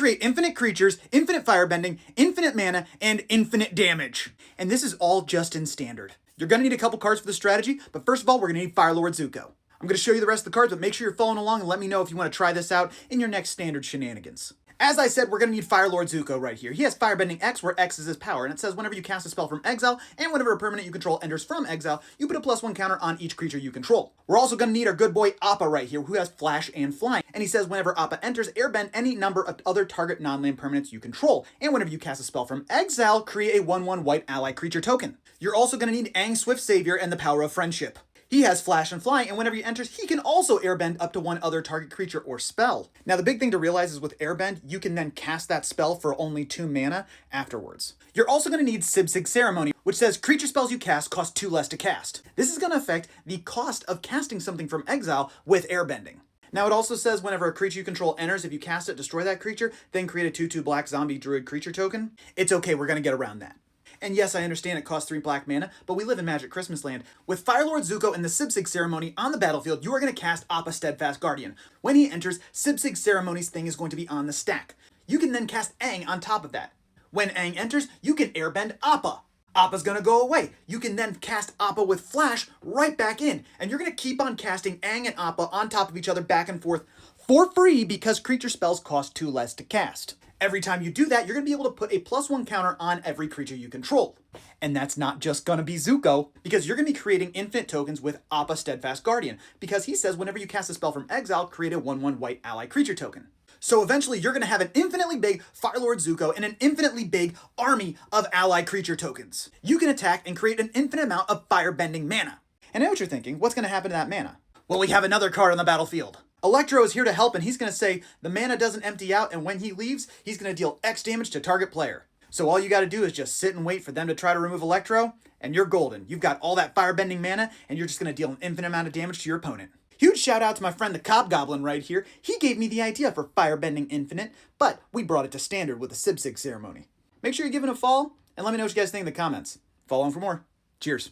create infinite creatures, infinite firebending, infinite mana, and infinite damage. And this is all just in standard. You're going to need a couple cards for the strategy, but first of all, we're going to need Firelord Zuko. I'm going to show you the rest of the cards, but make sure you're following along and let me know if you want to try this out in your next standard shenanigans. As I said, we're going to need Firelord Zuko right here. He has Firebending X, where X is his power, and it says whenever you cast a spell from exile, and whenever a permanent you control enters from exile, you put a +1 counter on each creature you control. We're also going to need our good boy Appa right here, who has Flash and Flying, and he says whenever Appa enters, airbend any number of other target non-land permanents you control, and whenever you cast a spell from exile, create a 1/1 white ally creature token. You're also going to need Aang Swift Savior and the Power of Friendship. He has Flash and Flying, and whenever he enters, he can also airbend up to one other target creature or spell. Now, the big thing to realize is with airbend, you can then cast that spell for only 2 mana afterwards. You're also going to need Sib-Sig Ceremony, which says creature spells you cast cost 2 less to cast. This is going to affect the cost of casting something from exile with airbending. Now, it also says whenever a creature you control enters, if you cast it, destroy that creature, then create a 2/2 black zombie druid creature token. It's okay, we're going to get around that. And yes, I understand it costs 3 black mana, but we live in Magic Christmas Land. With Firelord Zuko and the Sib-Sig Ceremony on the battlefield, you are going to cast Appa Steadfast Guardian. When he enters, Sib-Sig Ceremony's thing is going to be on the stack. You can then cast Aang on top of that. When Aang enters, you can airbend Appa. Appa's going to go away. You can then cast Appa with Flash right back in. And you're going to keep on casting Aang and Appa on top of each other back and forth for free because creature spells cost 2 less to cast. Every time you do that, you're going to be able to put a +1 counter on every creature you control. And that's not just going to be Zuko, because you're going to be creating infinite tokens with Appa Steadfast Guardian, because he says whenever you cast a spell from exile, create a 1/1 white ally creature token. So eventually, you're going to have an infinitely big Firelord Zuko and an infinitely big army of ally creature tokens. You can attack and create an infinite amount of firebending mana. And I know what you're thinking, what's going to happen to that mana? Well, we have another card on the battlefield. Electro is here to help, and he's going to say the mana doesn't empty out, and when he leaves, he's going to deal X damage to target player. So all you got to do is just sit and wait for them to try to remove Electro, and you're golden. You've got all that firebending mana, and you're just going to deal an infinite amount of damage to your opponent. Huge shout out to my friend the Cobgoblin right here. He gave me the idea for Firebending Infinite, but we brought it to standard with the Sib-Sig Ceremony. Make sure you give it a follow, and let me know what you guys think in the comments. Follow on for more. Cheers.